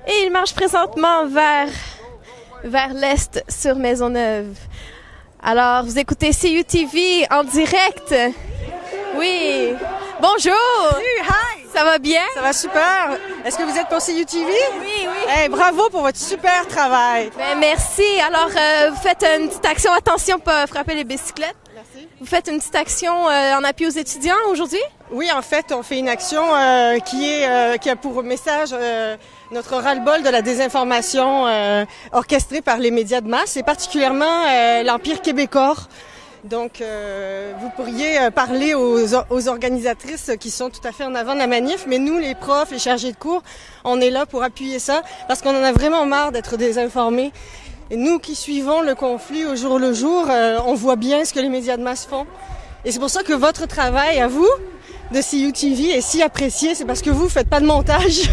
Et il marche présentement vers l'est sur Maisonneuve. Alors, vous écoutez CUTV en direct. Oui. Bonjour. Salut, hi. Ça va bien? Ça va super. Est-ce que vous êtes pour CUTV? Oui. Hey, bravo pour votre super travail. Ben, merci. Alors, vous faites une petite action. Attention, pas frapper les bicyclettes. Merci. Vous faites une petite action en appui aux étudiants aujourd'hui? Oui, en fait, on fait une action qui a pour message notre ras-le-bol de la désinformation orchestrée par les médias de masse, et particulièrement l'Empire québécois. Donc, vous pourriez parler aux organisatrices qui sont tout à fait en avant de la manif, mais nous, les profs, les chargés de cours, on est là pour appuyer ça parce qu'on en a vraiment marre d'être désinformés. Et nous qui suivons le conflit au jour le jour, on voit bien ce que les médias de masse font. Et c'est pour ça que votre travail à vous, de CUTV, est si apprécié. C'est parce que vous faites pas de montage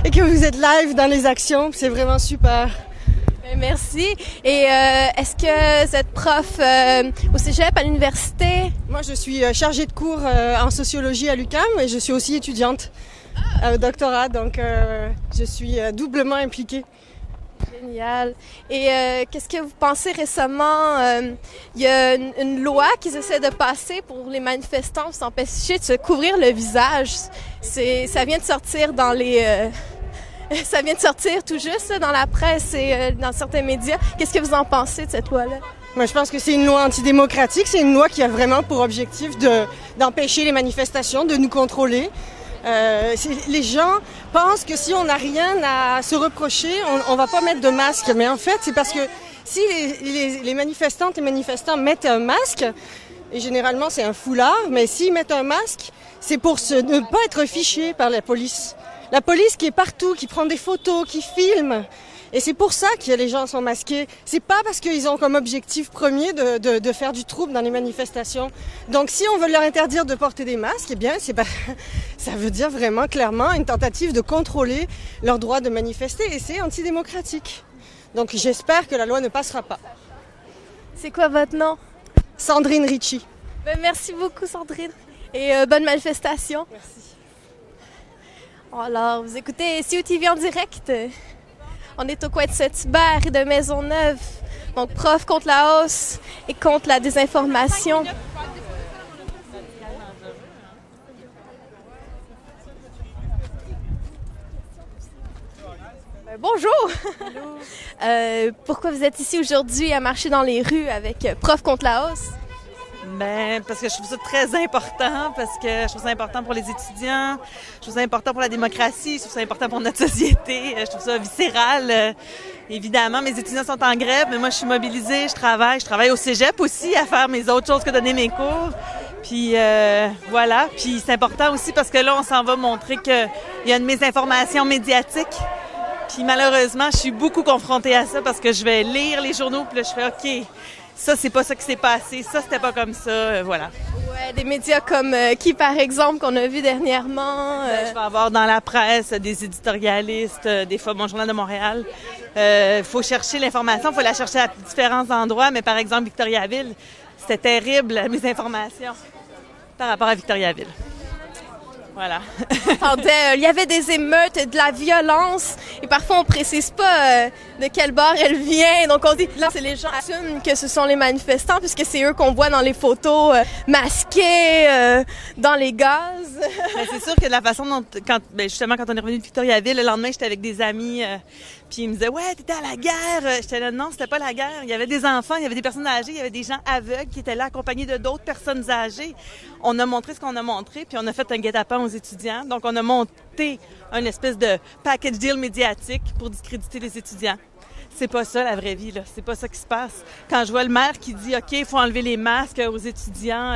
et que vous êtes live dans les actions. C'est vraiment super. Merci. Et est-ce que vous êtes prof au cégep, à l'université? Moi, je suis chargée de cours en sociologie à l'UQAM et je suis aussi étudiante au doctorat. Donc, je suis doublement impliquée. Génial. Et qu'est-ce que vous pensez récemment? Il y a une loi qu'ils essaient de passer pour les manifestants pour s'empêcher de se couvrir le visage. Ça vient de sortir dans les... ça vient de sortir tout juste là, dans la presse et dans certains médias. Qu'est-ce que vous en pensez de cette loi-là? Moi, je pense que c'est une loi antidémocratique. C'est une loi qui a vraiment pour objectif d'empêcher les manifestations, de nous contrôler. Les gens pensent que si on n'a rien à se reprocher, on va pas mettre de masque. Mais en fait, c'est parce que si les manifestantes et manifestants mettent un masque, et généralement c'est un foulard, mais s'ils mettent un masque, c'est pour ne pas être fichés par la police. La police qui est partout, qui prend des photos, qui filme. Et c'est pour ça que les gens sont masqués. C'est pas parce qu'ils ont comme objectif premier de faire du trouble dans les manifestations. Donc si on veut leur interdire de porter des masques, eh bien ça veut dire vraiment clairement une tentative de contrôler leur droit de manifester, et c'est antidémocratique. Donc j'espère que la loi ne passera pas. C'est quoi votre nom? Sandrine Ritchie. Ben, merci beaucoup Sandrine et bonne manifestation. Merci. Alors, vous écoutez CUTV en direct. On est au coin de Saint-Hubert et de Maisonneuve. Donc, profs contre la hausse et contre la désinformation. Bonjour! Pourquoi vous êtes ici aujourd'hui à marcher dans les rues avec Profs contre la hausse? Ben, parce que je trouve ça très important, parce que je trouve ça important pour les étudiants, je trouve ça important pour la démocratie, je trouve ça important pour notre société, je trouve ça viscéral. Évidemment, mes étudiants sont en grève, mais moi, je suis mobilisée, je travaille au cégep aussi à faire mes autres choses que donner mes cours. Puis voilà, puis c'est important aussi parce que là, on s'en va montrer qu'il y a une mésinformation médiatique. Puis malheureusement, je suis beaucoup confrontée à ça parce que je vais lire les journaux, puis là, je fais OK. Ça, c'est pas ça qui s'est passé. Ça, c'était pas comme ça. Voilà. Ouais, des médias comme qui, par exemple, qu'on a vu dernièrement? Je vais avoir dans la presse des éditorialistes, des fois mon Journal de Montréal. Faut chercher l'information, faut la chercher à différents endroits. Mais par exemple, Victoriaville, c'était terrible, mes informations par rapport à Victoriaville. Voilà. Il y avait des émeutes, de la violence, et parfois on précise pas de quel bord elle vient. Donc on dit là, c'est les gens assument que ce sont les manifestants puisque c'est eux qu'on voit dans les photos masqués dans les gaz. Mais c'est sûr que de la façon dont justement quand on est revenu de Victoriaville, le lendemain j'étais avec des amis, puis ils me disaient ouais t'étais à la guerre. J'étais là non c'était pas la guerre. Il y avait des enfants, il y avait des personnes âgées, il y avait des gens aveugles qui étaient là accompagnés de d'autres personnes âgées. On a montré ce qu'on a montré, puis on a fait un guet-apens aux étudiants. Donc, on a monté une espèce de package deal médiatique pour discréditer les étudiants. C'est pas ça, la vraie vie, là. C'est pas ça qui se passe. Quand je vois le maire qui dit, OK, il faut enlever les masques aux étudiants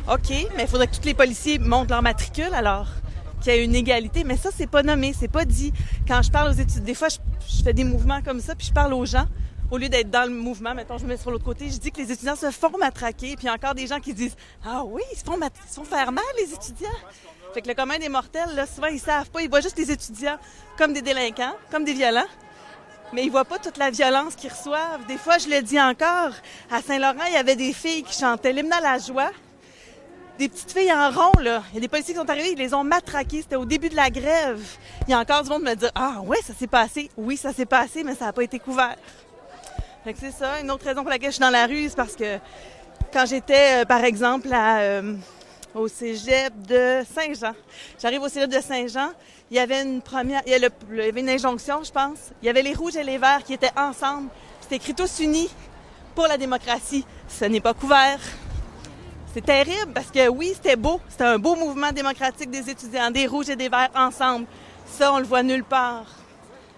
OK, mais il faudrait que tous les policiers montent leur matricule, alors, qu'il y ait une égalité. Mais ça, c'est pas nommé, c'est pas dit. Quand je parle aux étudiants, des fois, je fais des mouvements comme ça, puis je parle aux gens. Au lieu d'être dans le mouvement, mettons, je me mets sur l'autre côté, je dis que les étudiants se font matraquer. Puis il y a encore des gens qui disent « Ah oui, ils se font faire mal, les étudiants! » Fait que le commun des mortels, là, souvent, ils savent pas. Ils voient juste les étudiants comme des délinquants, comme des violents. Mais ils voient pas toute la violence qu'ils reçoivent. Des fois, je le dis encore, à Saint-Laurent, il y avait des filles qui chantaient l'hymne à la joie. des petites filles en rond, là. Il y a des policiers qui sont arrivés, ils les ont matraquées. C'était au début de la grève. Il y a encore du monde qui me dit « Ah, ouais, ça s'est passé. Oui, ça s'est passé, mais ça n'a pas été couvert. » Fait que c'est ça. Une autre raison pour laquelle je suis dans la rue, c'est parce que quand j'étais, par exemple, au cégep de Saint-Jean, j'arrive au cégep de Saint-Jean, il y avait il y avait une injonction, je pense. Il y avait les rouges et les verts qui étaient ensemble. C'était écrit tous unis pour la démocratie. Ce n'est pas couvert. C'est terrible parce que oui, c'était beau. C'était un beau mouvement démocratique des étudiants, des rouges et des verts ensemble. Ça, on le voit nulle part.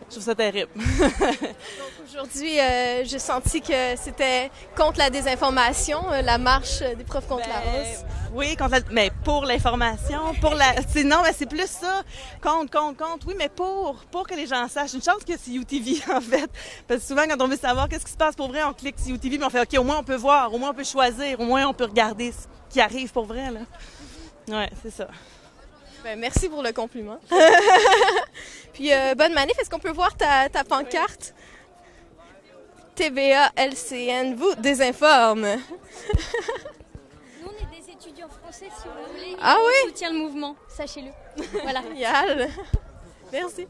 Je trouve ça terrible. Donc aujourd'hui, j'ai senti que c'était contre la désinformation, la marche des profs contre la hausse. Oui, mais pour l'information, non, mais c'est plus ça. Contre. Oui, mais pour que les gens sachent. Une chance que c'est UTV, en fait. Parce que souvent, quand on veut savoir qu'est-ce qui se passe pour vrai, on clique sur UTV, mais on fait, OK, au moins on peut voir, au moins on peut choisir, au moins on peut regarder ce qui arrive pour vrai, là. Ouais, c'est ça. Ben, merci pour le compliment. Puis, bonne manif. Est-ce qu'on peut voir ta pancarte? TVA LCN vous désinforme. Nous, on est des étudiants français, si vous voulez. Ah oui? On soutient le mouvement, sachez-le. Voilà. Génial. Merci.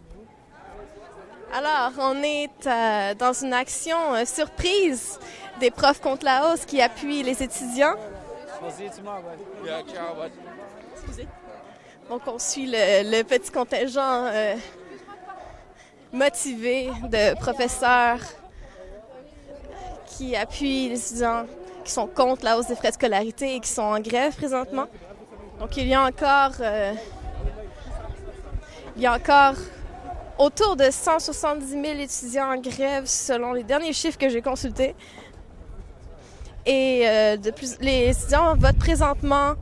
Alors, on est dans une action surprise des profs contre la hausse qui appuient les étudiants. Excusez. Donc, on suit le petit contingent motivé de professeurs qui appuient les étudiants qui sont contre la hausse des frais de scolarité et qui sont en grève présentement. Donc, il y a encore autour de 170 000 étudiants en grève selon les derniers chiffres que j'ai consultés. Et les étudiants votent présentement.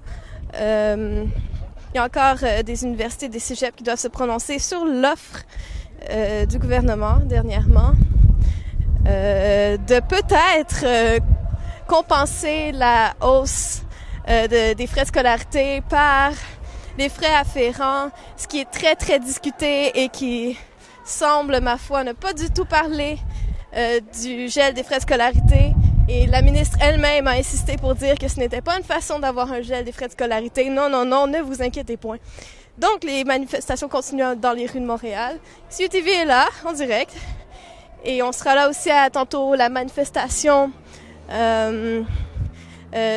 Il y a encore des universités, des cégeps qui doivent se prononcer sur l'offre du gouvernement dernièrement de peut-être compenser la hausse des frais de scolarité par les frais afférents, ce qui est très, très discuté et qui semble, ma foi, ne pas du tout parler du gel des frais de scolarité. Et la ministre elle-même a insisté pour dire que ce n'était pas une façon d'avoir un gel des frais de scolarité. Non, ne vous inquiétez point. Donc, les manifestations continuent dans les rues de Montréal. CUTV est là, en direct. Et on sera là aussi à tantôt la manifestation. Ça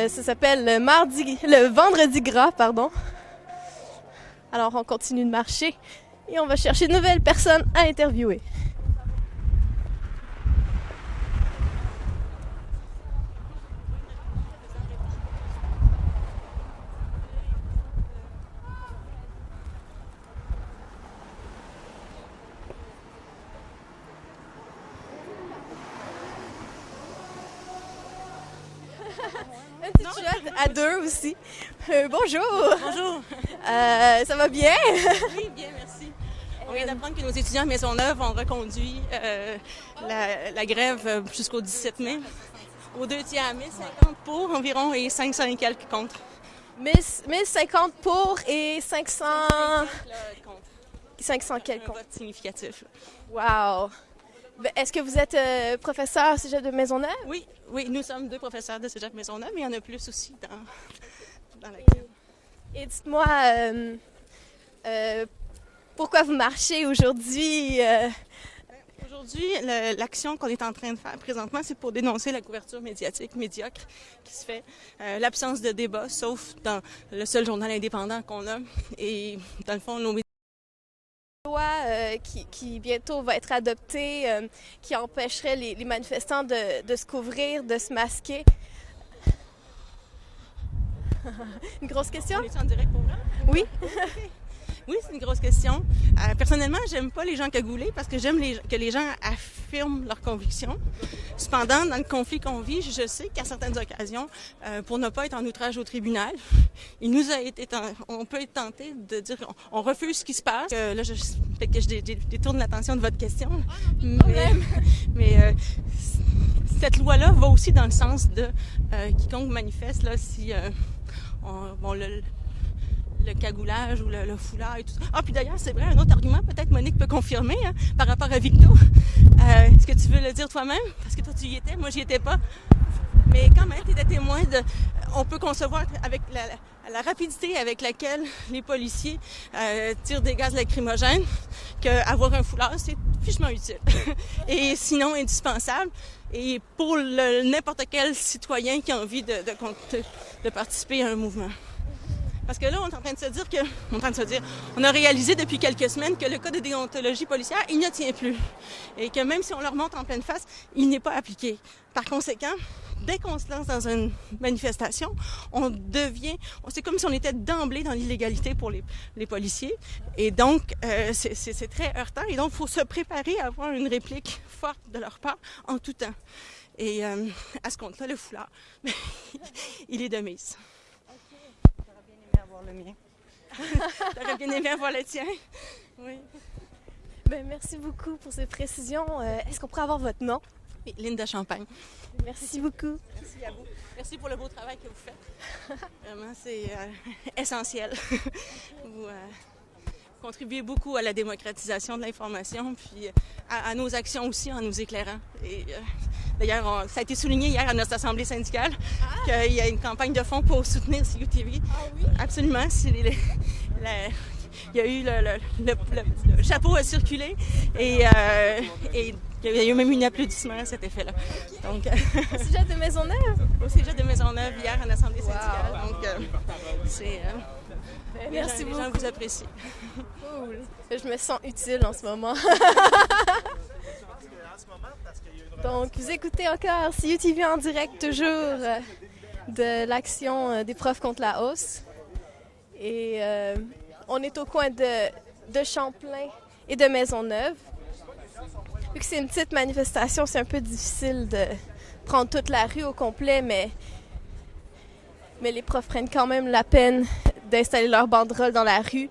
s'appelle le Vendredi Gras, pardon. Alors, on continue de marcher et on va chercher de nouvelles personnes à interviewer. Un petit chat à deux aussi. Bonjour. Bonjour. Ça va bien? Oui, bien, merci. On vient d'apprendre que nos étudiants à Maisonneuve ont reconduit la grève jusqu'au 17 mai. Aux 2 tiers, 1050 pour environ et 500 et quelques contre. 1050 pour et 500... 500 quelques contre. Un vote significatif. Wow! Est-ce que vous êtes professeur au Cégep de Maisonneuve? Oui, nous sommes 2 professeurs de Cégep Maisonneuve, mais il y en a plus aussi dans la grève. Et dites-moi, pourquoi vous marchez aujourd'hui? Aujourd'hui, l'action qu'on est en train de faire présentement, c'est pour dénoncer la couverture médiatique médiocre qui se fait, l'absence de débat, sauf dans le seul journal indépendant qu'on a. Et dans le fond, nos médias... Loi qui bientôt va être adoptée, qui empêcherait les manifestants de se couvrir, de se masquer. Une grosse question? On est en direct pour vrai? Oui. Oui, c'est une grosse question. Personnellement, j'aime pas les gens cagoulés parce que j'aime que les gens affirment leurs convictions. Cependant, dans le conflit qu'on vit, je sais qu'à certaines occasions, pour ne pas être en outrage au tribunal, on peut être tenté de dire qu'on refuse ce qui se passe. Là, peut-être que je détourne l'attention de votre question. Mais cette loi-là va aussi dans le sens de quiconque manifeste, là, si le cagoulage ou le foulard et tout ça. Ah, puis d'ailleurs, c'est vrai, un autre argument, peut-être Monique peut confirmer, hein, par rapport à Victo. Est-ce que tu veux le dire toi-même? Parce que toi, tu y étais, moi, j'y étais pas. Mais quand même, tu es témoin de... On peut concevoir avec la rapidité avec laquelle les policiers tirent des gaz lacrymogènes qu'avoir un foulard, c'est fichement utile. Et sinon indispensable. Et pour n'importe quel citoyen qui a envie de participer à un mouvement. Parce que là, on est en train de se dire on a réalisé depuis quelques semaines que le code de déontologie policière, il ne tient plus. Et que même si on le remonte en pleine face, il n'est pas appliqué. Par conséquent, dès qu'on se lance dans une manifestation, c'est comme si on était d'emblée dans l'illégalité pour les policiers. Et donc, c'est très heurtant. Et donc, il faut se préparer à avoir une réplique forte de leur part en tout temps. Et à ce compte-là, le foulard, il est de mise. Le mien. J'aurais bien aimé avoir le tien. Oui. Ben, merci beaucoup pour ces précisions. Est-ce qu'on pourrait avoir votre nom? Oui, Linda Champagne. Merci beaucoup. Merci à vous. Merci pour le beau travail que vous faites. Vraiment, c'est essentiel. Vous contribuez beaucoup à la démocratisation de l'information, puis à nos actions aussi en nous éclairant. Et d'ailleurs, ça a été souligné hier à notre assemblée syndicale qu'il y a une campagne de fonds pour soutenir CUTV. Ah oui? Absolument. Il y a eu le chapeau a circulé et il y a eu même un applaudissement à cet effet-là. Donc, au Cégep de Maisonneuve? Au Cégep de Maisonneuve hier à l'assemblée syndicale. Wow. Donc, c'est... Merci beaucoup. Les gens vous apprécient. Cool. Je me sens utile en ce moment. Donc, vous écoutez encore CUTV en direct, toujours de l'action des profs contre la hausse. Et on est au coin de Champlain et de Maisonneuve. Vu que c'est une petite manifestation, c'est un peu difficile de prendre toute la rue au complet, mais les profs prennent quand même la peine d'installer leurs banderoles dans la rue.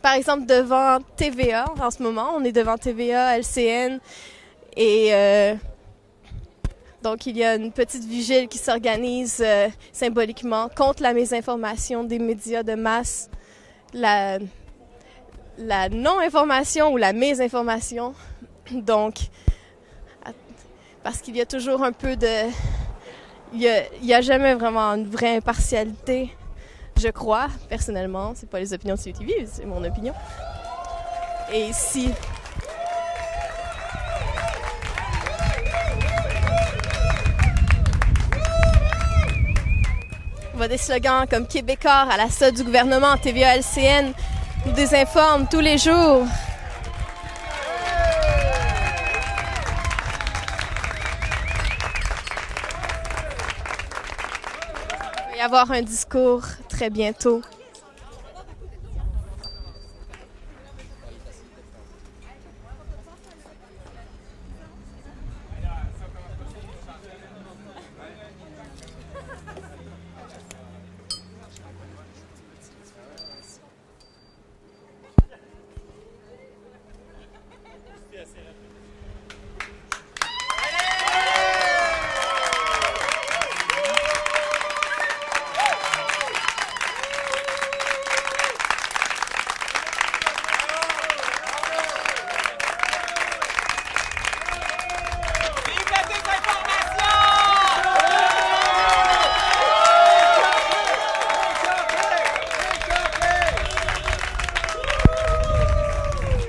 Par exemple, devant TVA, en ce moment, on est devant TVA, LCN, et donc il y a une petite vigile qui s'organise symboliquement contre la mésinformation des médias de masse, la non-information ou la mésinformation. Donc, parce qu'il y a toujours un peu de... Il y a jamais vraiment une vraie impartialité, je crois, personnellement. C'est pas les opinions de CUTV, c'est mon opinion. Et ici... On voit des slogans comme « Québécois à la solde du gouvernement », TVA, LCN nous désinforme tous les jours. Il va y avoir un discours très bientôt.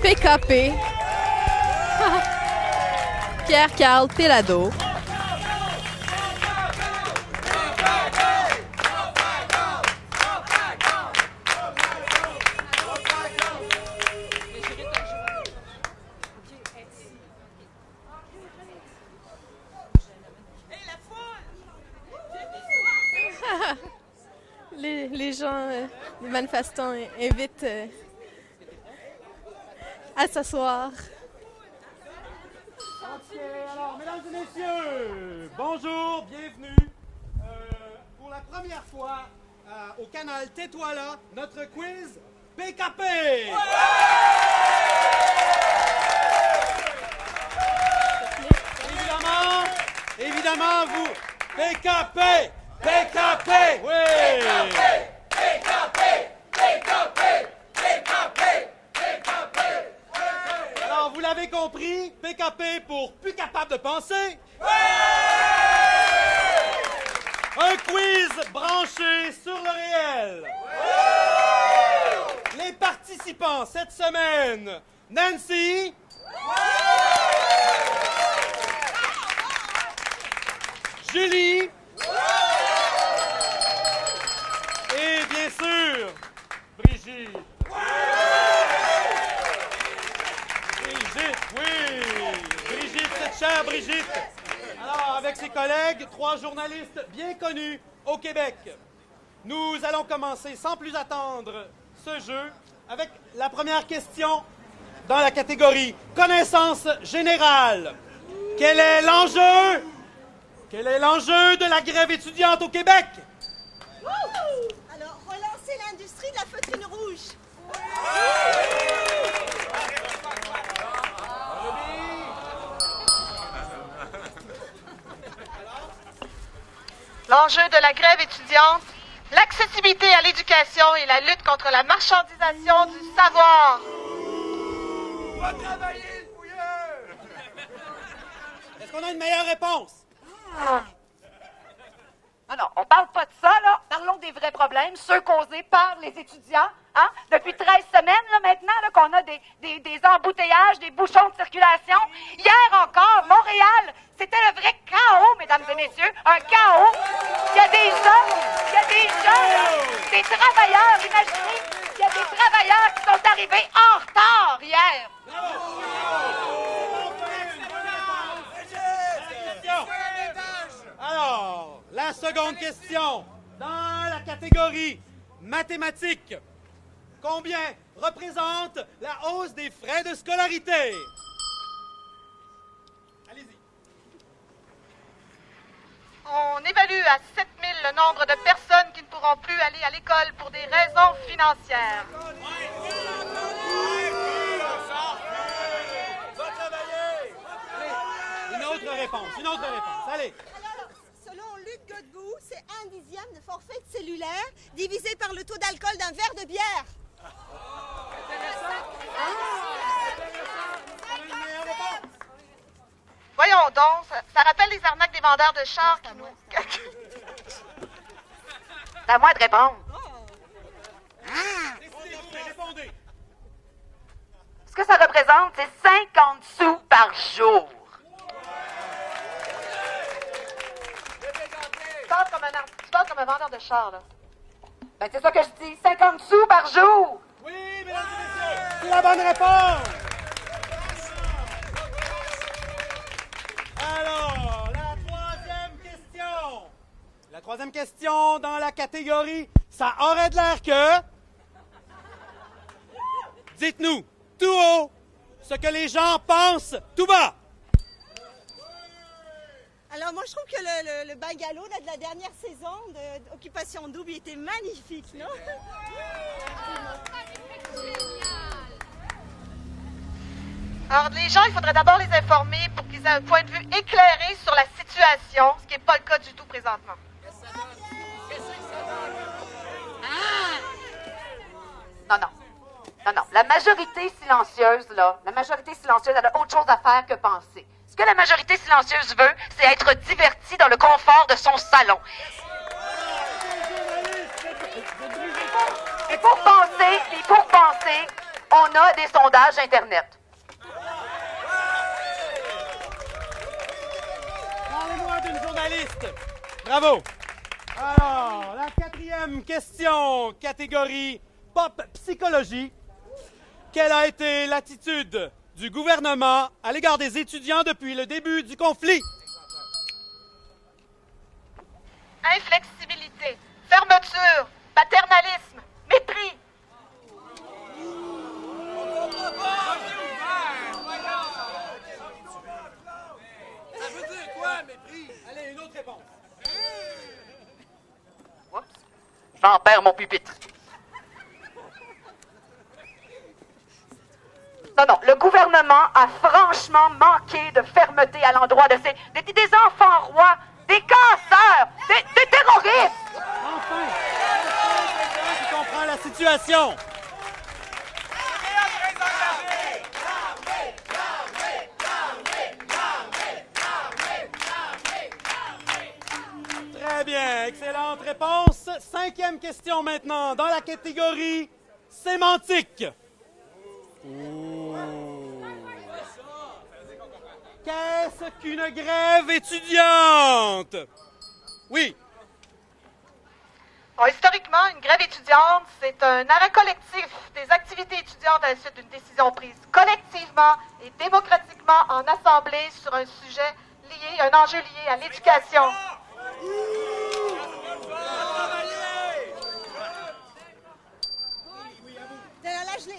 PKP. Pierre-Carl Péladeau. Les gens, les manifestants invitent à s'asseoir. Ok, alors, mesdames et messieurs, bonjour, bienvenue. Pour la première fois au canal Tais-toi là, notre quiz PKP. Ouais! Évidemment, vous, PKP, PKP, oui. PKP, PKP, PKP, PKP, PKP. Alors, vous l'avez compris, PKP pour plus capable de penser. Ouais! Un quiz branché sur le réel. Les participants cette semaine, Nancy. Julie. Et bien sûr, Brigitte. Brigitte, oui. Brigitte, cette chère Brigitte. Alors, avec ses collègues, 3 journalistes bien connus au Québec. Nous allons commencer sans plus attendre ce jeu avec la première question dans la catégorie connaissance générale. Quel est l'enjeu? Quel est l'enjeu de la grève étudiante au Québec? Alors, relancer l'industrie de la feutrine rouge. L'enjeu de la grève étudiante, l'accessibilité à l'éducation et la lutte contre la marchandisation du savoir. Va travailler, le bouilleur! Est-ce qu'on a une meilleure réponse? Ah non, on parle pas de ça, là. Parlons des vrais problèmes, ceux causés par les étudiants. Hein? Depuis 13 semaines, là, maintenant, là, qu'on a des embouteillages, des bouchons de circulation. Hier encore, Montréal, c'était le vrai chaos, mesdames et messieurs. Un chaos. Il y a des gens, des travailleurs, imaginez, il y a des travailleurs qui sont arrivés en retard hier. Alors, la seconde question, dans la catégorie mathématiques, combien représente la hausse des frais de scolarité? Allez-y. On évalue à 7 000 le nombre de personnes qui ne pourront plus aller à l'école pour des raisons financières. Une autre réponse, allez. Alors, selon Luc Godbout, c'est 1/10 de forfait cellulaire divisé par le taux d'alcool d'un verre de bière. Voyons donc, ça rappelle les arnaques des vendeurs de chars qui nous... C'est à moi de répondre. Répondez. Ce que ça représente, c'est 50 sous par jour. Tu parles comme un vendeur de chars, là. Ben, c'est ça que je dis, 50 sous par jour. Oui, mesdames et messieurs, c'est la bonne réponse. Alors, la troisième question dans la catégorie « Ça aurait de l'air que... » Dites-nous, tout haut, ce que les gens pensent tout bas. Alors, moi, je trouve que le bungalow là, de la dernière saison d'Occupation Double était magnifique, non? Alors, les gens, il faudrait d'abord les informer pour qu'ils aient un point de vue éclairé sur la situation, ce qui n'est pas le cas du tout présentement. Non. La majorité silencieuse, elle a autre chose à faire que penser. Ce que la majorité silencieuse veut, c'est être divertie dans le confort de son salon. Et pour penser, on a des sondages Internet. Parlez-moi d'une journaliste. Bravo. Alors, la quatrième question, catégorie pop psychologie. Quelle a été l'attitude du gouvernement à l'égard des étudiants depuis le début du conflit? Inflexibilité, fermeture, paternalisme, mépris. Ça veut dire quoi, mépris? Allez, une autre réponse. Oups. J'en perds mon pupitre. Non, le gouvernement a franchement manqué de fermeté à l'endroit de des enfants rois, des casseurs, des terroristes. Enfin, quelqu'un qui comprend la situation. Très bien. Excellente réponse. 5e question maintenant, dans la catégorie sémantique. Qu'est-ce qu'une grève étudiante? Oui. Bon, historiquement, une grève étudiante, c'est un arrêt collectif des activités étudiantes à la suite d'une décision prise collectivement et démocratiquement en assemblée sur un sujet lié, un enjeu lié à l'éducation.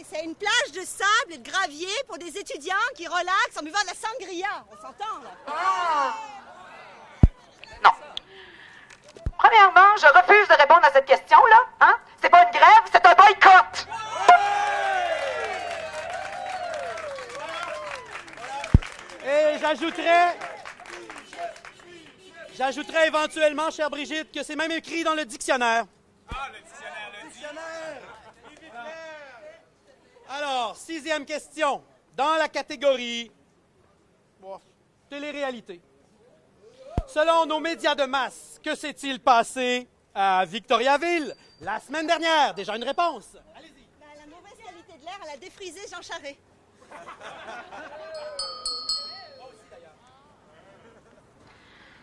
C'est une plage de sable et de gravier pour des étudiants qui relaxent en buvant de la sangria. On s'entend, là? Ah! Non. Premièrement, je refuse de répondre à cette question-là. Hein? C'est pas une grève, c'est un boycott. Et j'ajouterais éventuellement, chère Brigitte, que c'est même écrit dans le dictionnaire. Ah, le dictionnaire! Alors, 6e question, dans la catégorie télé-réalité. Selon nos médias de masse, que s'est-il passé à Victoriaville la semaine dernière? Déjà une réponse. Allez-y. La mauvaise qualité de l'air, elle a défrisé Jean Charest.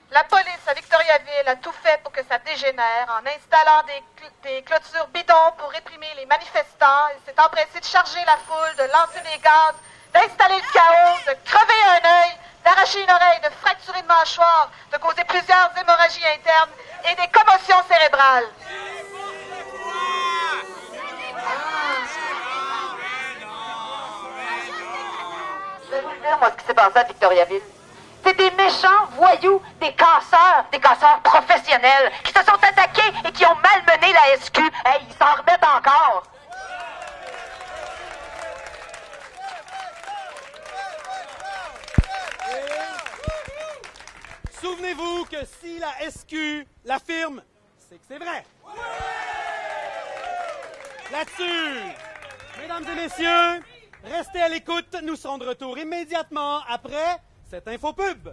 La police à Victoriaville a tout fait pour que ça dégénère en installant des clôtures bidons pour réprimer les manifestants. Il s'est empressé de charger la foule, de lancer des gaz, d'installer le chaos, de crever un œil, d'arracher une oreille, de fracturer une mâchoire, de causer plusieurs hémorragies internes et des commotions cérébrales. Je vais vous dire, moi, ce qui s'est passé à Victoriaville. C'est des méchants voyous, des casseurs professionnels, qui se sont attaqués et qui ont malmené la SQ. Hey, ils s'en remettent encore. Souvenez-vous que si la SQ l'affirme, c'est que c'est vrai. Là-dessus, mesdames et messieurs, restez à l'écoute. Nous serons de retour immédiatement après cette infopub.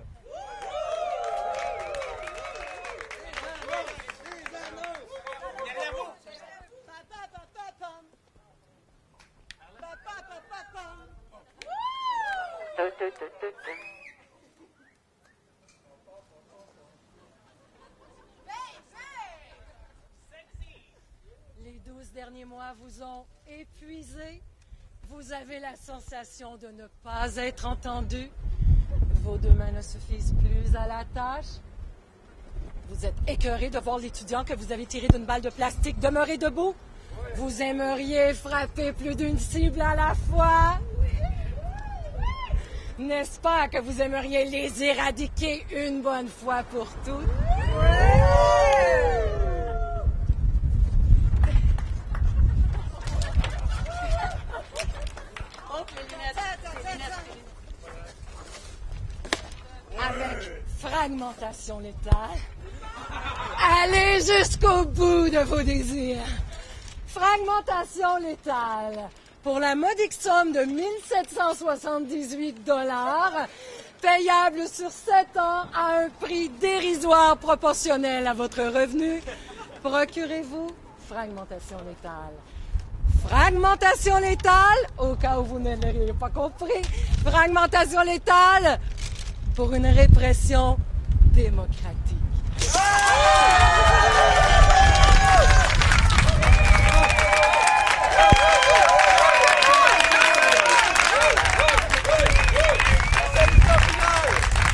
Les 12 derniers mois vous ont épuisé. Vous avez la sensation de ne pas être entendu. Vos deux mains ne suffisent plus à la tâche. Vous êtes écœuré de voir l'étudiant que vous avez tiré d'une balle de plastique demeurer debout. Vous aimeriez frapper plus d'une cible à la fois. N'est-ce pas que vous aimeriez les éradiquer une bonne fois pour toutes? Avec fragmentation létale, allez jusqu'au bout de vos désirs. Fragmentation létale, pour la modique somme de 1 778 $, payable sur 7 ans à un prix dérisoire proportionnel à votre revenu. Procurez-vous fragmentation létale. Fragmentation létale, au cas où vous ne l'auriez pas compris, fragmentation létale pour une répression démocratique.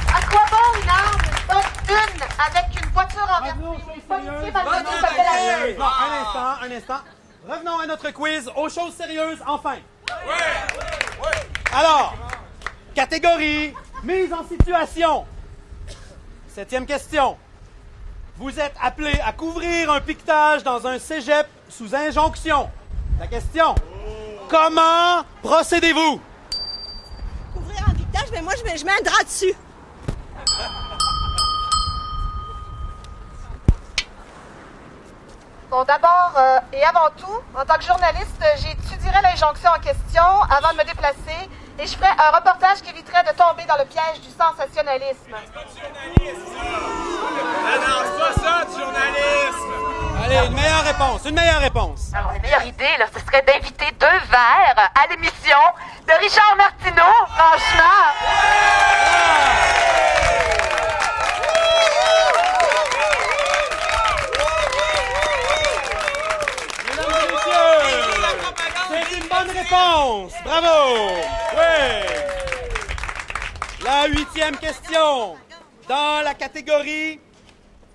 À quoi bon une arme, pas une, avec une voiture renversée? Policier malmené, ça fait la gueule. Non, un instant. Revenons à notre quiz, aux choses sérieuses, enfin. Alors, catégorie, mise en situation. 7e question. Vous êtes appelé à couvrir un piquetage dans un cégep sous injonction. La question, comment procédez-vous? Couvrir un piquetage, mais moi, je mets un drap dessus. Bon, d'abord et avant tout, en tant que journaliste, j'étudierai l'injonction en question avant de me déplacer et je ferai un reportage qui éviterait de tomber dans le piège du sensationnalisme. non, c'est pas ça, du journalisme! Allez, une meilleure réponse, une meilleure réponse. Alors, la meilleure idée, là, ce serait d'inviter 2 verres à l'émission de Richard Martineau, franchement. Mesdames et messieurs, c'est une bonne réponse. Bravo. Oui. La 8e question, dans la catégorie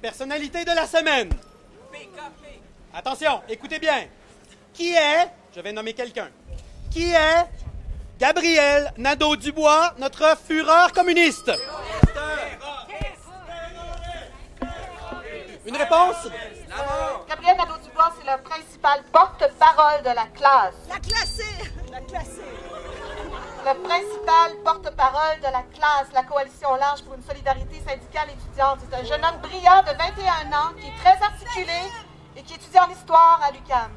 personnalité de la semaine. Attention, écoutez bien. Qui est, je vais nommer quelqu'un, qui est Gabriel Nadeau-Dubois, notre fureur communiste? Une réponse? Gabriel Nadeau-Dubois, c'est le principal porte-parole de la classe. La classée! La classée! Le principal porte-parole de la classe, la Coalition Large pour une solidarité syndicale étudiante. C'est un jeune homme brillant de 21 ans qui est très articulé et qui étudie en histoire à l'UQAM.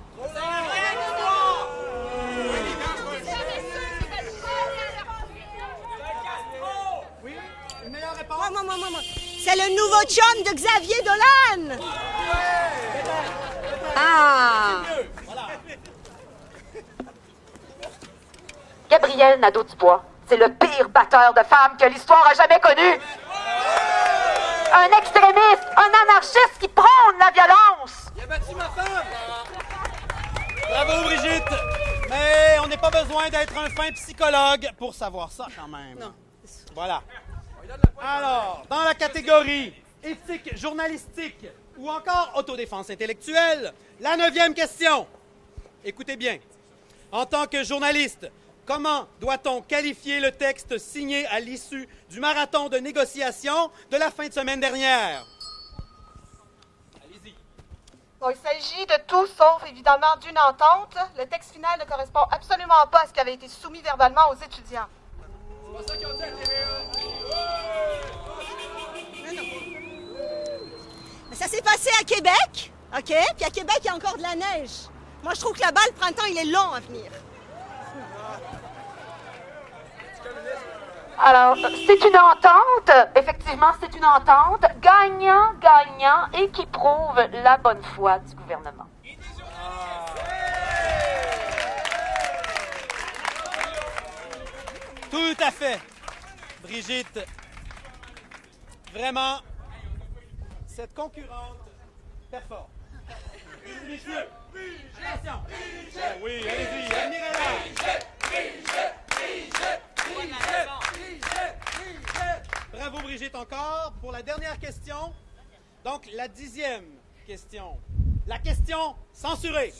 Oui, une meilleure réponse? Moi. C'est le nouveau chum de Xavier Dolan! Ah! Gabriel Nadeau-Dubois, c'est le pire batteur de femmes que l'histoire a jamais connu. Un extrémiste, un anarchiste qui prône la violence. Il a battu ma femme! Bravo, Brigitte! Mais on n'a pas besoin d'être un fin psychologue pour savoir ça, quand même. Non. Voilà. Alors, dans la catégorie éthique journalistique ou encore autodéfense intellectuelle, la 9e question. Écoutez bien. En tant que journaliste, comment doit-on qualifier le texte signé à l'issue du marathon de négociation de la fin de semaine dernière? Allez-y. Bon, il s'agit de tout sauf, évidemment, d'une entente. Le texte final ne correspond absolument pas à ce qui avait été soumis verbalement aux étudiants. C'est pas ça qu'ils ont dit à la TVA. Mais ça s'est passé à Québec, OK? Puis à Québec, il y a encore de la neige. Moi, je trouve que là-bas, le printemps, il est long à venir. Alors, c'est une entente. Effectivement, c'est une entente gagnant-gagnant et qui prouve la bonne foi du gouvernement. Tout à fait. Brigitte, vraiment, cette concurrente performe. Messieurs, attention. Oui, allez-y, admirez-la. Bravo Brigitte encore pour la dernière question. Donc la 10e question. La question censurée.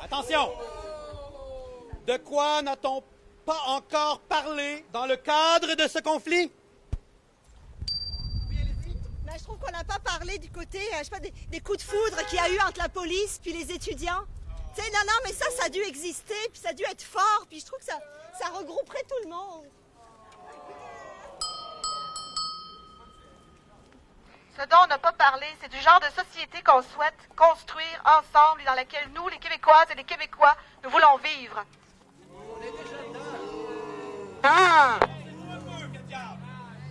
Attention. De quoi n'a-t-on pas encore parlé dans le cadre de ce conflit? Mais je trouve qu'on n'a pas parlé du côté, je sais pas, des coups de foudre qu'il y a eu entre la police puis les étudiants. Tu sais, non, mais ça a dû exister, puis ça a dû être fort, puis je trouve que ça regrouperait tout le monde. Ce dont on n'a pas parlé, c'est du genre de société qu'on souhaite construire ensemble et dans laquelle nous, les Québécoises et les Québécois, nous voulons vivre.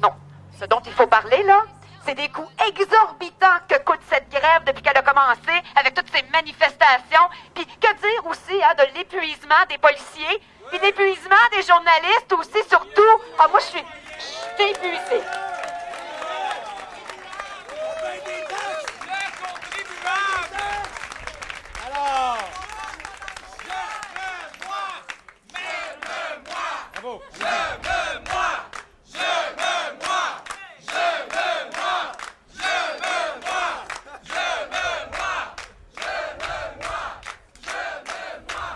Non, ce dont il faut parler, là, c'est des coûts exorbitants que coûte cette grève depuis qu'elle a commencé, avec toutes ces manifestations. Puis que dire aussi de l'épuisement des policiers, puis l'épuisement des journalistes aussi, surtout. Ah, moi, je suis épuisée. Alors, bravo.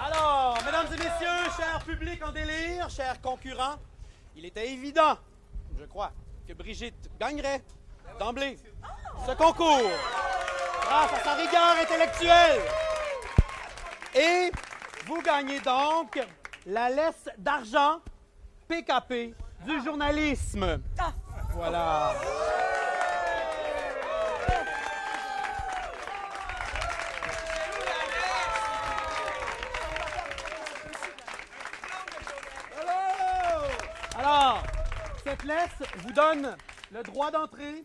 Alors, mesdames et messieurs, chers publics en délire, chers concurrents, il était évident, je crois, que Brigitte gagnerait d'emblée ce concours grâce à sa rigueur intellectuelle. Et vous gagnez donc la laisse d'argent PKP du journalisme. Voilà. Alors, cette laisse vous donne le droit d'entrer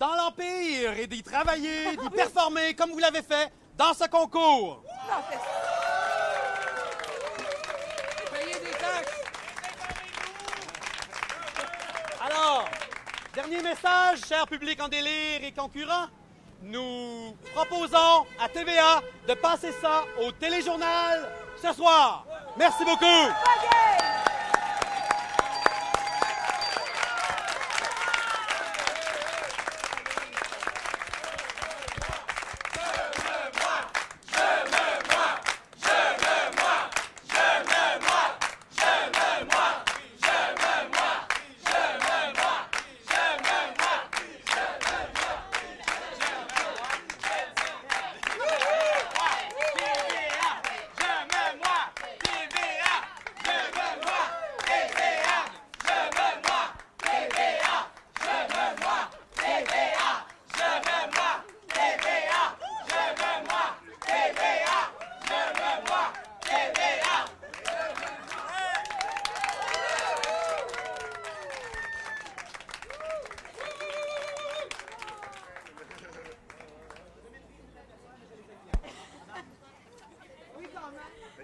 dans l'Empire et d'y travailler, d'y performer comme vous l'avez fait dans ce concours. Payez des taxes. Alors, dernier message, cher public en délire et concurrents. Nous proposons à TVA de passer ça au téléjournal ce soir. Merci beaucoup.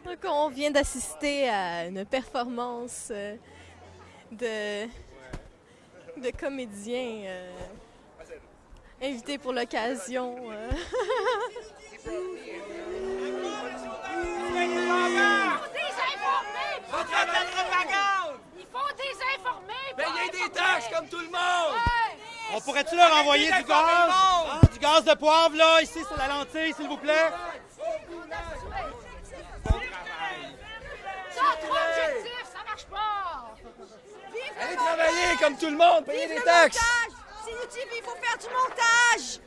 Donc, on vient d'assister à une performance de comédiens invités pour l'occasion. Ils font désinformer! Payez des taxes comme tout le monde! On pourrait-tu leur envoyer du gaz? Hein, du gaz de poivre, là, ici, sur la lentille, s'il vous plaît? Ça a trop d'objectifs, ça marche pas! Allez travailler comme tout le monde, payez des taxes! CUTV, il faut faire du montage!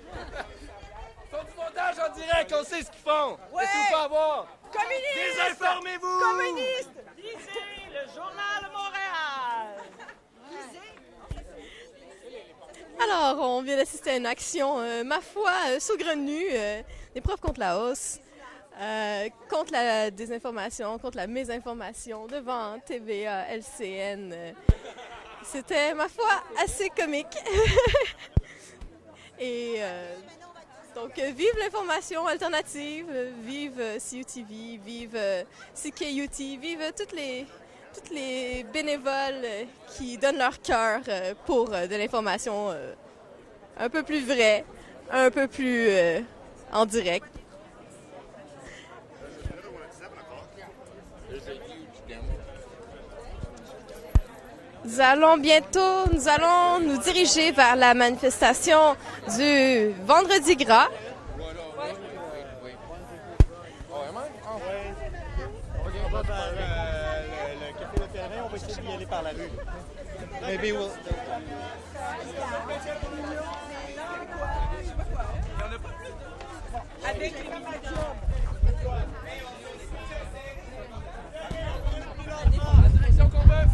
Ils font du montage en direct, on sait ce qu'ils font! Ouais. Qu'est-ce qu'il faut avoir? Communistes! Désinformez-vous! Communistes! Lisez le Journal Montréal! Alors, on vient d'assister à une action, ma foi, saugrenue, des profs contre la hausse, contre la désinformation, contre la mésinformation, devant TVA, LCN. C'était, ma foi, assez comique. Et donc, vive l'information alternative, vive CUTV, vive CKUT, vive toutes les bénévoles qui donnent leur cœur pour de l'information un peu plus vraie, un peu plus en direct. Nous allons nous diriger vers la manifestation du Vendredi Gras. On va vers le café de Pellerin, on va essayer d'y aller par la rue. Maybe we'll... Avec les direction qu'on veut.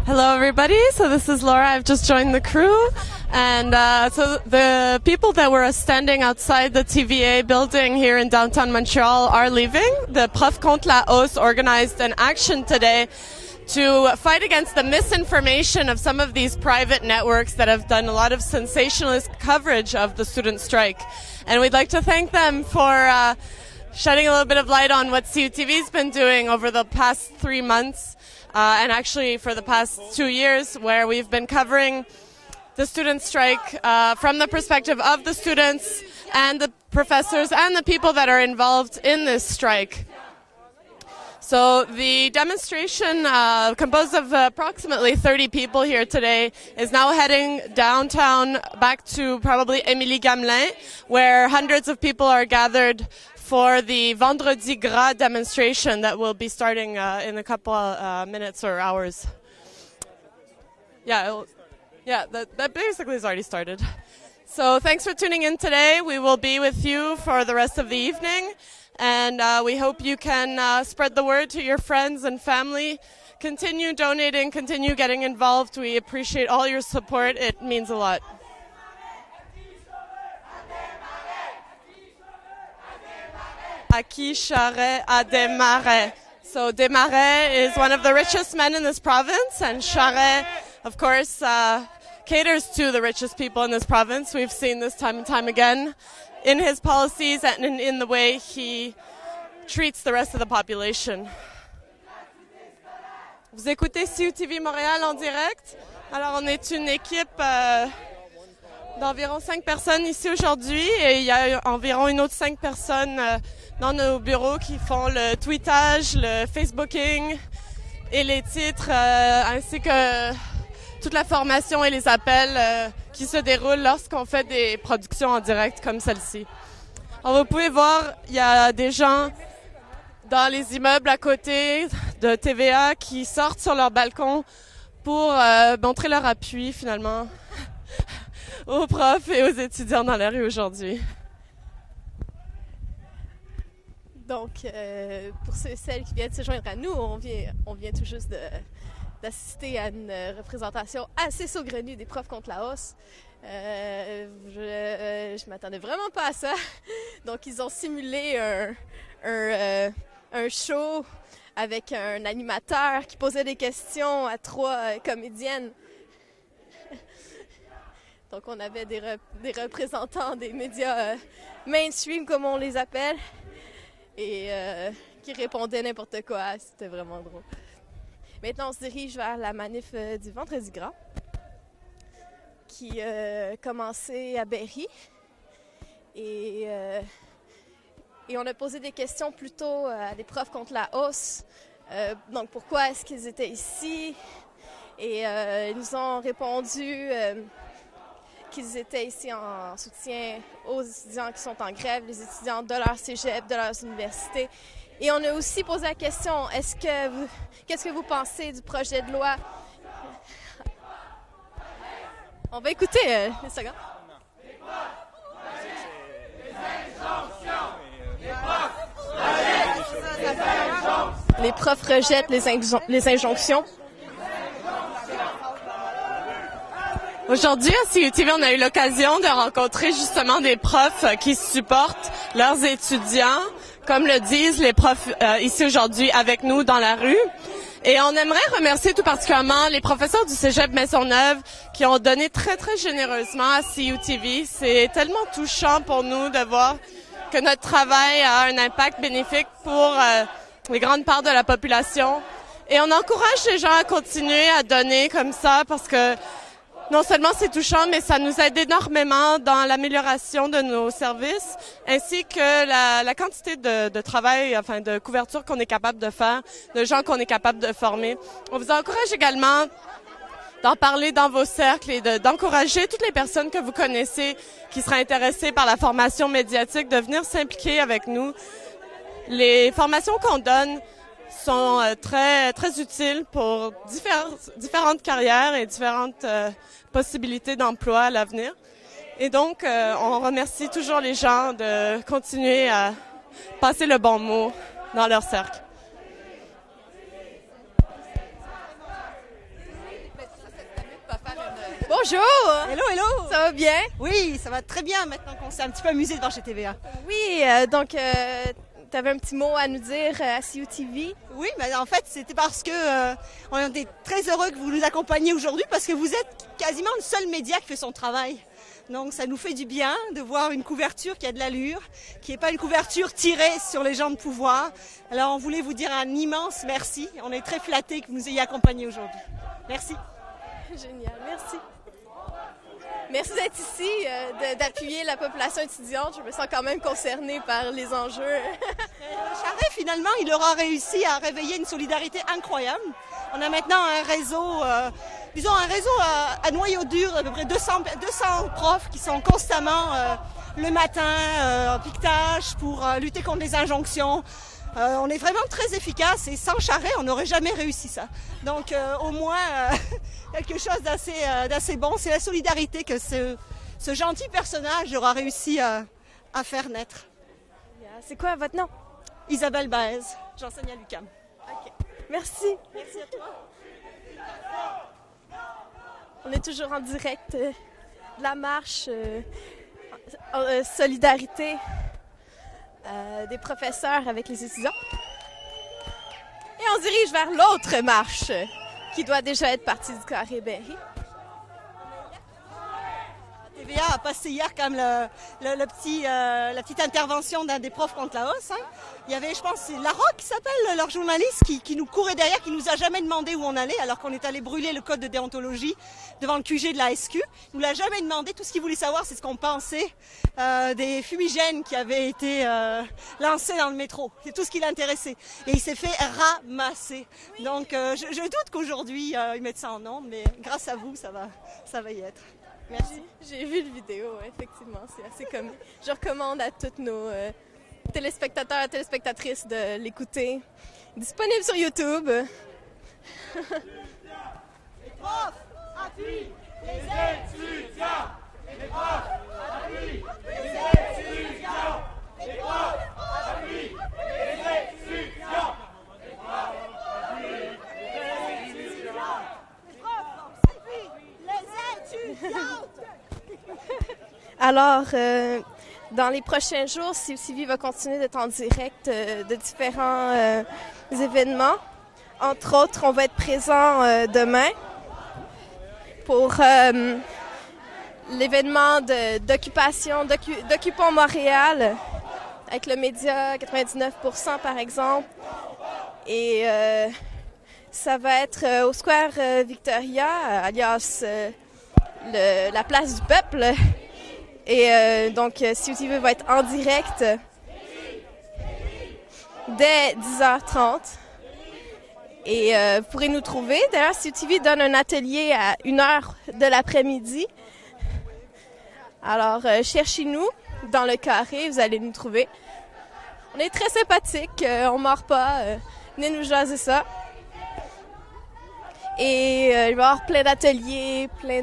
Hello, everybody. So this is Laura. I've just joined the crew. And so the people that were standing outside the TVA building here in downtown Montreal are leaving. The Prof contre la hausse organized an action today to fight against the misinformation of some of these private networks that have done a lot of sensationalist coverage of the student strike. And we'd like to thank them for shedding a little bit of light on what CUTV's been doing over the past 3 months. And actually for the past 2 years, where we've been covering the student strike from the perspective of the students and the professors and the people that are involved in this strike. So the demonstration, composed of approximately 30 people here today, is now heading downtown back to probably Émilie Gamelin, where hundreds of people are gathered for the Vendredi Gras demonstration that will be starting in a couple minutes or hours. Yeah, that basically has already started. So thanks for tuning in today. We will be with you for the rest of the evening, and we hope you can spread the word to your friends and family continue donating, continue getting involved. We appreciate all your support. It means a lot. Aki Charret a Desmarais. So Desmarais is one of the richest men in this province, and Charret, of course, caters to the richest people in this province. We've seen this time and time again in his policies and in the way he treats the rest of the population. Vous écoutez CUTV Montréal en direct. Alors, on est une équipe d'environ 5 personnes ici aujourd'hui et il y a environ une autre 5 personnes dans nos bureaux qui font le tweetage, le Facebooking et les titres, ainsi que toute la formation et les appels qui se déroulent lorsqu'on fait des productions en direct comme celle-ci. Alors, vous pouvez voir, il y a des gens dans les immeubles à côté de TVA qui sortent sur leur balcon pour montrer leur appui, finalement, aux profs et aux étudiants dans la rue aujourd'hui. Donc, pour ceux et celles qui viennent se joindre à nous, on vient tout juste d'assister à une représentation assez saugrenue des profs contre la hausse. Je m'attendais vraiment pas à ça. Donc, ils ont simulé un show avec un animateur qui posait des questions à 3 comédiennes. Donc, on avait des représentants des médias mainstream, comme on les appelle, et qui répondaient n'importe quoi. C'était vraiment drôle. Maintenant, on se dirige vers la manif du Vendredi Gras, qui a commencé à Berry. Et on a posé des questions plutôt à des profs contre la hausse. Donc, pourquoi est-ce qu'ils étaient ici? Et ils nous ont répondu qu'ils étaient ici en soutien aux étudiants qui sont en grève, les étudiants de leur cégep, de leurs universités. Et on a aussi posé la question, qu'est-ce que vous pensez du projet de loi? On va écouter les secondes. Les profs rejettent les injonctions. Aujourd'hui, à CUTV, on a eu l'occasion de rencontrer justement des profs qui supportent leurs étudiants, comme le disent les profs ici aujourd'hui avec nous dans la rue. Et on aimerait remercier tout particulièrement les professeurs du Cégep Maisonneuve qui ont donné très, très généreusement à CUTV. C'est tellement touchant pour nous de voir que notre travail a un impact bénéfique pour les grandes parts de la population. Et on encourage les gens à continuer à donner comme ça parce que non seulement c'est touchant, mais ça nous aide énormément dans l'amélioration de nos services, ainsi que la quantité de travail, enfin de couverture qu'on est capable de faire, de gens qu'on est capable de former. On vous encourage également d'en parler dans vos cercles et d'encourager toutes les personnes que vous connaissez qui seraient intéressées par la formation médiatique de venir s'impliquer avec nous. Les formations qu'on donne sont très, très utiles pour différentes carrières et différentes possibilités d'emploi à l'avenir. Et donc, on remercie toujours les gens de continuer à passer le bon mot dans leur cercle. Bonjour! Hello, hello! Ça va bien? Oui, ça va très bien maintenant qu'on s'est un petit peu amusé devant chez TVA. Oui, donc tu avais un petit mot à nous dire à CUTV? Oui, mais en fait, c'était parce que on est très heureux que vous nous accompagniez aujourd'hui parce que vous êtes quasiment le seul média qui fait son travail. Donc ça nous fait du bien de voir une couverture qui a de l'allure, qui n'est pas une couverture tirée sur les gens de pouvoir. Alors on voulait vous dire un immense merci. On est très flattés que vous nous ayez accompagnés aujourd'hui. Merci. Génial, merci. Merci d'être ici, d'appuyer la population étudiante. Je me sens quand même concernée par les enjeux. Charret, finalement, il aura réussi à réveiller une solidarité incroyable. On a maintenant un réseau, à noyau dur, à peu près 200 profs qui sont constamment le matin en piquetage pour lutter contre les injonctions. On est vraiment très efficace et sans Charret, on n'aurait jamais réussi ça. Donc au moins quelque chose d'assez bon, c'est la solidarité que ce gentil personnage aura réussi à faire naître. C'est quoi votre nom? Isabelle Baez, j'enseigne à l'UQAM. OK. Merci. Merci à toi. On est toujours en direct de la marche solidarité des professeurs avec les étudiants. Et on se dirige vers l'autre marche qui doit déjà être partie du Carré Berry. TVA a passé hier comme la petite intervention d'un des profs contre la hausse. Hein. Il y avait, je pense, c'est Larocque qui s'appelle, leur journaliste, qui nous courait derrière, qui nous a jamais demandé où on allait, alors qu'on est allé brûler le code de déontologie devant le QG de la SQ. Il nous l'a jamais demandé. Tout ce qu'il voulait savoir, c'est ce qu'on pensait des fumigènes qui avaient été lancés dans le métro. C'est tout ce qui l'intéressait. Et il s'est fait ramasser. Oui. Donc, je doute qu'aujourd'hui, ils mettent ça en ondes, mais grâce à vous, ça va y être. Merci. J'ai vu le vidéo, effectivement, c'est assez comique. Je recommande à tous nos téléspectateurs et téléspectatrices de l'écouter. Disponible sur YouTube. Les profs, appuient les étudiants. Les profs, appuient les étudiants. Les profs, appuient les étudiants. Les profs, appuient les étudiants. Les profs, appuient les étudiants. Alors, dans les prochains jours, CUTV va continuer d'être en direct de différents événements. Entre autres, on va être présent demain pour l'événement d'Occupons Montréal avec le média 99% par exemple. Et ça va être au Square Victoria, alias la place du peuple. Et donc, CUTV va être en direct dès 10h30. Et vous pourrez nous trouver. D'ailleurs, CUTV donne un atelier à 1h de l'après-midi. Alors, cherchez-nous dans le carré, vous allez nous trouver. On est très sympathiques, on mord pas. Venez nous jaser ça. Et il va y avoir plein d'ateliers, plein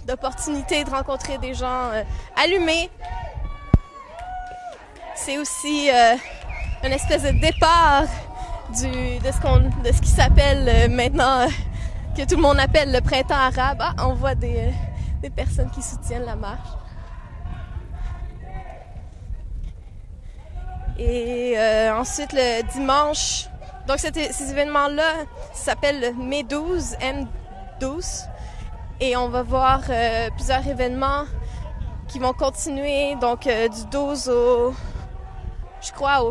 d'opportunités de rencontrer des gens allumés. C'est aussi une espèce de départ de ce qui s'appelle maintenant, que tout le monde appelle le printemps arabe. Ah, on voit des personnes qui soutiennent la marche. Et ensuite, le dimanche, donc ces événements-là s'appellent Mai 12, M12. Et on va voir plusieurs événements qui vont continuer, donc du 12 au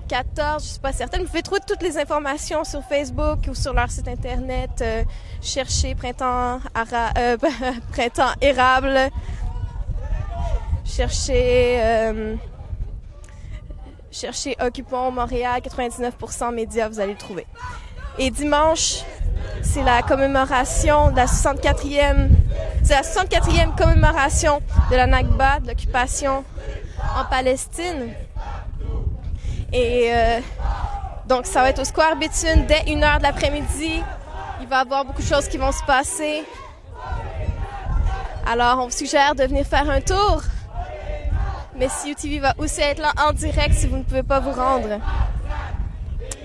14, je suis pas certaine. Vous pouvez trouver toutes les informations sur Facebook ou sur leur site internet. Cherchez Printemps érable. Cherchez Occupons Montréal 99% médias, vous allez le trouver. Et dimanche, c'est la commémoration de la 64e commémoration de la Nakba, de l'occupation en Palestine. Et donc, ça va être au Square Béthune dès 1h de l'après-midi. Il va y avoir beaucoup de choses qui vont se passer. Alors, on vous suggère de venir faire un tour. Mais CUTV va aussi être là en direct si vous ne pouvez pas vous rendre.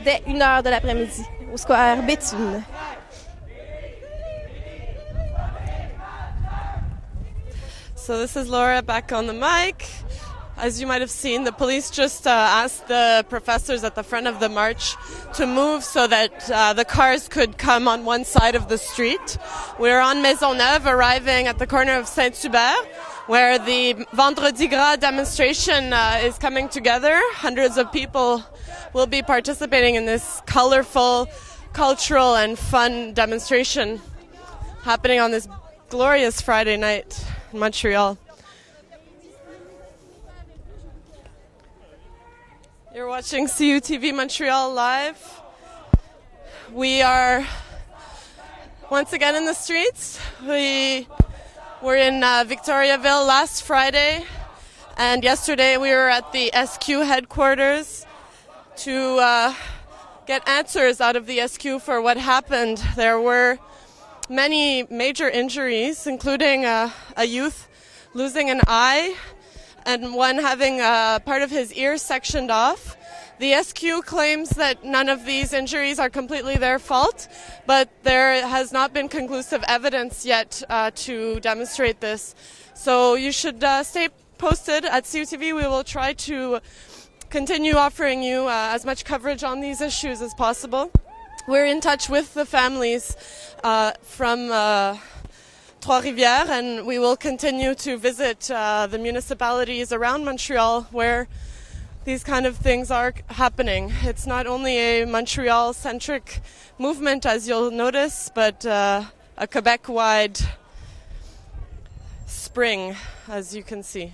Dès 1h de l'après-midi, au Square Béthune. So this is Laura back on the mic. As you might have seen, the police just asked the professors at the front of the march to move so that the cars could come on one side of the street. We're on Maisonneuve, arriving at the corner of Saint-Hubert, where the Vendredi Gras demonstration is coming together. Hundreds of people will be participating in this colorful, cultural and fun demonstration happening on this glorious Friday night in Montreal. You're watching CUTV Montreal live. We are once again in the streets. We were in Victoriaville last Friday, and yesterday we were at the SQ headquarters to get answers out of the SQ for what happened. There were many major injuries, including a youth losing an eye and one having part of his ear sectioned off. The SQ claims that none of these injuries are completely their fault, but there has not been conclusive evidence yet to demonstrate this. So you should stay posted at CUTV. We will try to continue offering you as much coverage on these issues as possible. We're in touch with the families from Trois-Rivières, and we will continue to visit the municipalities around Montreal where these kind of things are happening. It's not only a Montreal-centric movement, as you'll notice, but a Quebec-wide spring, as you can see.